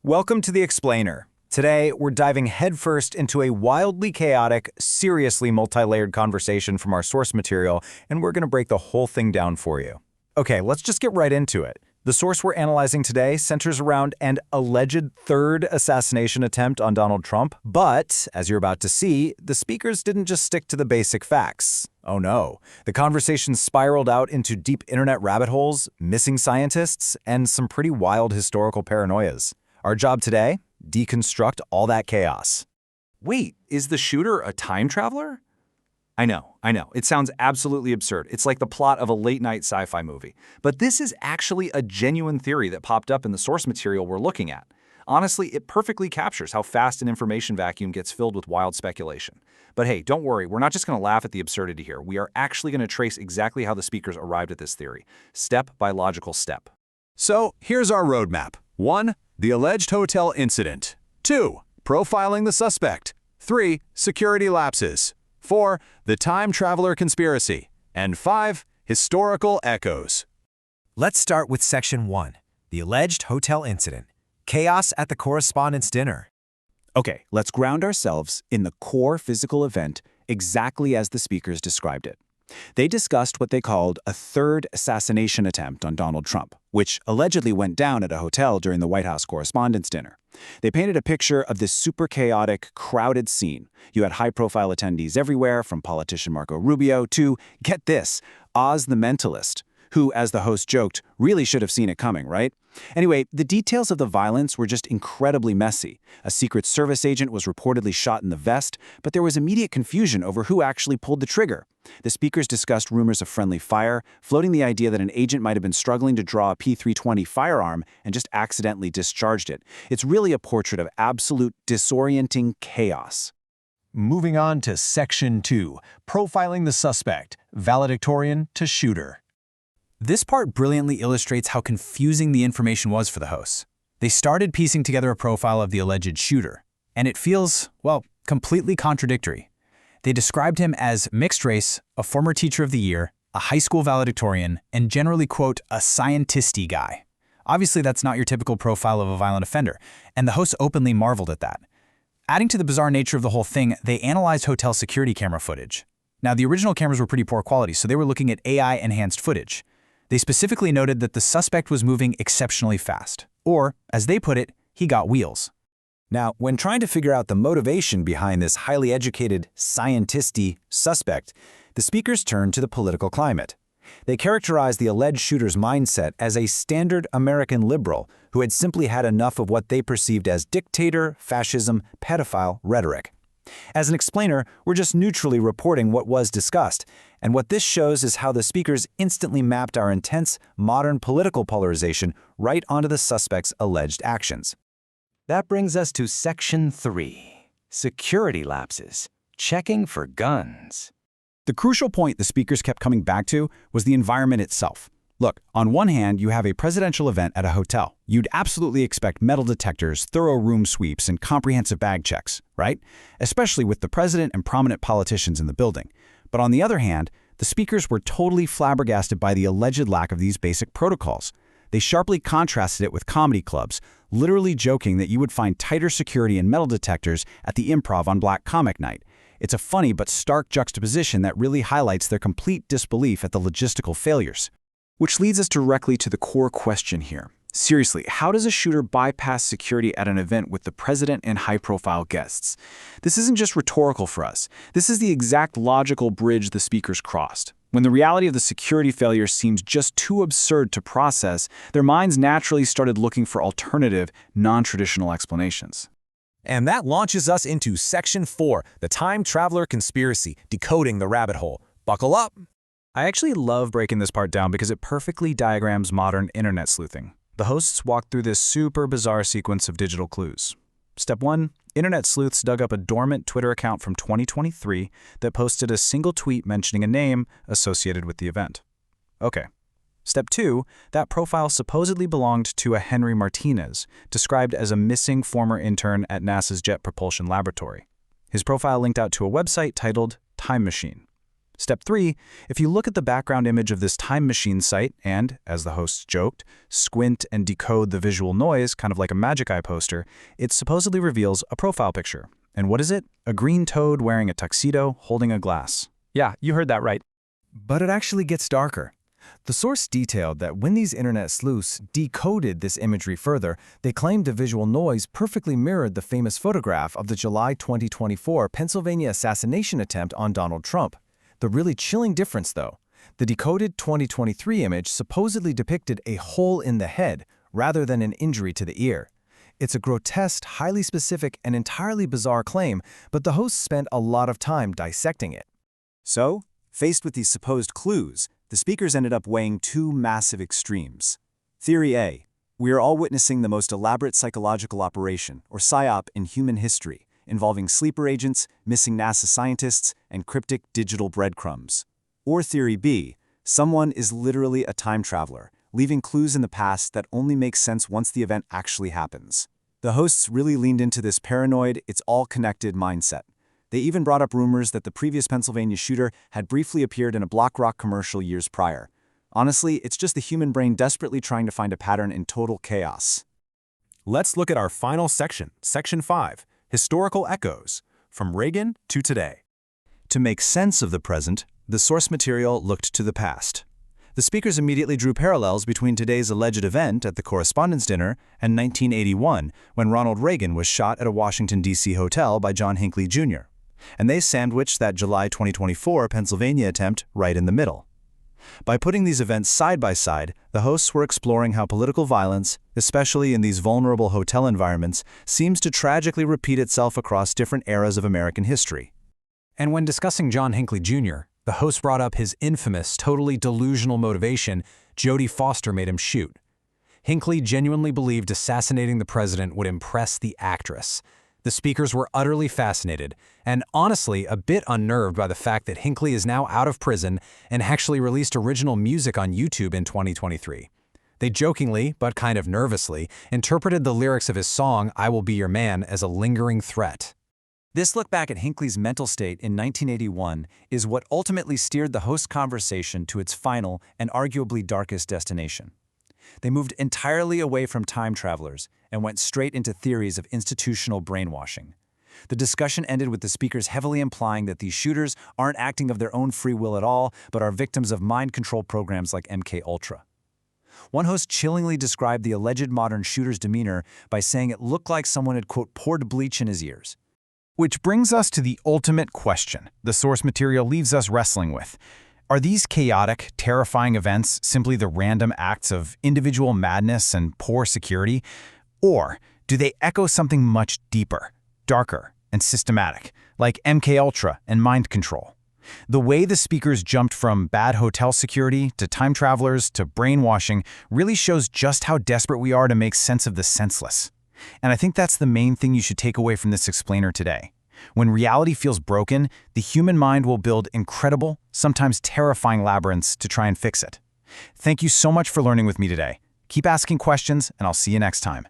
Welcome to The Explainer. Today, we're diving headfirst into a wildly chaotic, seriously multi-layered conversation from our source material, and we're going to break the whole thing down for you. Okay, let's just get right into it. The source we're analyzing today centers around an alleged third assassination attempt on Donald Trump, but, as you're about to see, the speakers didn't just stick to the basic facts. Oh no. The conversation spiraled out into deep internet rabbit holes, missing scientists, and some pretty wild historical paranoias. Our job today? Deconstruct all that chaos. Wait, is the shooter a time traveler? I know. It sounds absolutely absurd. It's like the plot of a late-night sci-fi movie. But this is actually a genuine theory that popped up in the source material we're looking at. Honestly, it perfectly captures how fast an information vacuum gets filled with wild speculation. But hey, don't worry, we're not just going to laugh at the absurdity here. We are actually going to trace exactly how the speakers arrived at this theory, step by logical step. So, here's our roadmap. 1. The alleged hotel incident. 2. Profiling the suspect. 3. Security lapses. 4. The time traveler conspiracy. And 5. Historical echoes. Let's start with Section 1, the alleged hotel incident. Chaos at the Correspondents Dinner. Okay, let's ground ourselves in the core physical event exactly as the speakers described it. They discussed what they called a third assassination attempt on Donald Trump, which allegedly went down at a hotel during the White House Correspondents Dinner. They painted a picture of this super chaotic, crowded scene. You had high-profile attendees everywhere, from politician Marco Rubio to, get this, Oz the Mentalist, who, as the host joked, really should have seen it coming, right? Anyway, the details of the violence were just incredibly messy. A Secret Service agent was reportedly shot in the vest, but there was immediate confusion over who actually pulled the trigger. The speakers discussed rumors of friendly fire, floating the idea that an agent might have been struggling to draw a P320 firearm and just accidentally discharged it. It's really a portrait of absolute disorienting chaos. Moving on to Section 2, profiling the suspect, valedictorian to shooter. This part brilliantly illustrates how confusing the information was for the hosts. They started piecing together a profile of the alleged shooter, and it feels, well, completely contradictory. They described him as mixed race, a former teacher of the year, a high school valedictorian, and generally, quote, a scientisty guy. Obviously, that's not your typical profile of a violent offender, and the hosts openly marveled at that. Adding to the bizarre nature of the whole thing, they analyzed hotel security camera footage. Now, the original cameras were pretty poor quality, so they were looking at AI-enhanced footage. They specifically noted that the suspect was moving exceptionally fast, or, as they put it, he got wheels. Now, when trying to figure out the motivation behind this highly educated, scientisty suspect, the speakers turned to the political climate. They characterized the alleged shooter's mindset as a standard American liberal who had simply had enough of what they perceived as dictator, fascism, pedophile rhetoric. As an explainer, we're just neutrally reporting what was discussed, and what this shows is how the speakers instantly mapped our intense, modern political polarization right onto the suspect's alleged actions. That brings us to Section 3, security lapses, checking for guns. The crucial point the speakers kept coming back to was the environment itself. Look, on one hand, you have a presidential event at a hotel. You'd absolutely expect metal detectors, thorough room sweeps, and comprehensive bag checks, right? Especially with the president and prominent politicians in the building. But on the other hand, the speakers were totally flabbergasted by the alleged lack of these basic protocols. They sharply contrasted it with comedy clubs, literally joking that you would find tighter security and metal detectors at the Improv on Black Comic Night. It's a funny but stark juxtaposition that really highlights their complete disbelief at the logistical failures. Which leads us directly to the core question here. Seriously, how does a shooter bypass security at an event with the president and high-profile guests? This isn't just rhetorical for us. This is the exact logical bridge the speakers crossed. When the reality of the security failure seems just too absurd to process, their minds naturally started looking for alternative, non-traditional explanations. And that launches us into Section 4, the time traveler conspiracy, decoding the rabbit hole. Buckle up! I actually love breaking this part down because it perfectly diagrams modern internet sleuthing. The hosts walked through this super bizarre sequence of digital clues. Step 1, internet sleuths dug up a dormant Twitter account from 2023 that posted a single tweet mentioning a name associated with the event. Okay. Step 2, that profile supposedly belonged to a Henry Martinez, described as a missing former intern at NASA's Jet Propulsion Laboratory. His profile linked out to a website titled Time Machine. Step 3, if you look at the background image of this time machine site and, as the hosts joked, squint and decode the visual noise, kind of like a Magic Eye poster, it supposedly reveals a profile picture. And what is it? A green toad wearing a tuxedo, holding a glass. Yeah, you heard that right. But it actually gets darker. The source detailed that when these internet sleuths decoded this imagery further, they claimed the visual noise perfectly mirrored the famous photograph of the July 2024 Pennsylvania assassination attempt on Donald Trump. The really chilling difference, though, the decoded 2023 image supposedly depicted a hole in the head rather than an injury to the ear. It's a grotesque, highly specific, and entirely bizarre claim, but the hosts spent a lot of time dissecting it. So, faced with these supposed clues, the speakers ended up weighing two massive extremes. Theory A: we are all witnessing the most elaborate psychological operation, or PSYOP, in human history, involving sleeper agents, missing NASA scientists, and cryptic digital breadcrumbs. Or Theory B: someone is literally a time traveler, leaving clues in the past that only make sense once the event actually happens. The hosts really leaned into this paranoid, it's-all-connected mindset. They even brought up rumors that the previous Pennsylvania shooter had briefly appeared in a BlackRock commercial years prior. Honestly, it's just the human brain desperately trying to find a pattern in total chaos. Let's look at our final section, Section 5, Historical Echoes, from Reagan to today. To make sense of the present, the source material looked to the past. The speakers immediately drew parallels between today's alleged event at the Correspondents Dinner and 1981, when Ronald Reagan was shot at a Washington, D.C. hotel by John Hinckley Jr. And they sandwiched that July 2024 Pennsylvania attempt right in the middle. By putting these events side by side, the hosts were exploring how political violence, especially in these vulnerable hotel environments, seems to tragically repeat itself across different eras of American history. And when discussing John Hinckley Jr., the host brought up his infamous, totally delusional motivation Jodie Foster made him shoot. Hinckley genuinely believed assassinating the president would impress the actress. The speakers were utterly fascinated, and honestly a bit unnerved by the fact that Hinckley is now out of prison and actually released original music on YouTube in 2023. They jokingly, but kind of nervously, interpreted the lyrics of his song, "I Will Be Your Man," as a lingering threat. This look back at Hinckley's mental state in 1981 is what ultimately steered the host conversation to its final and arguably darkest destination. They moved entirely away from time travelers and went straight into theories of institutional brainwashing. The discussion ended with the speakers heavily implying that these shooters aren't acting of their own free will at all, but are victims of mind control programs like MKUltra. One host chillingly described the alleged modern shooter's demeanor by saying it looked like someone had, quote, poured bleach in his ears. Which brings us to the ultimate question the source material leaves us wrestling with. Are these chaotic, terrifying events simply the random acts of individual madness and poor security? Or do they echo something much deeper, darker, and systematic, like MKUltra and mind control? The way the speakers jumped from bad hotel security to time travelers to brainwashing really shows just how desperate we are to make sense of the senseless. And I think that's the main thing you should take away from this explainer today. When reality feels broken, the human mind will build incredible, sometimes terrifying labyrinths to try and fix it. Thank you so much for learning with me today. Keep asking questions, and I'll see you next time.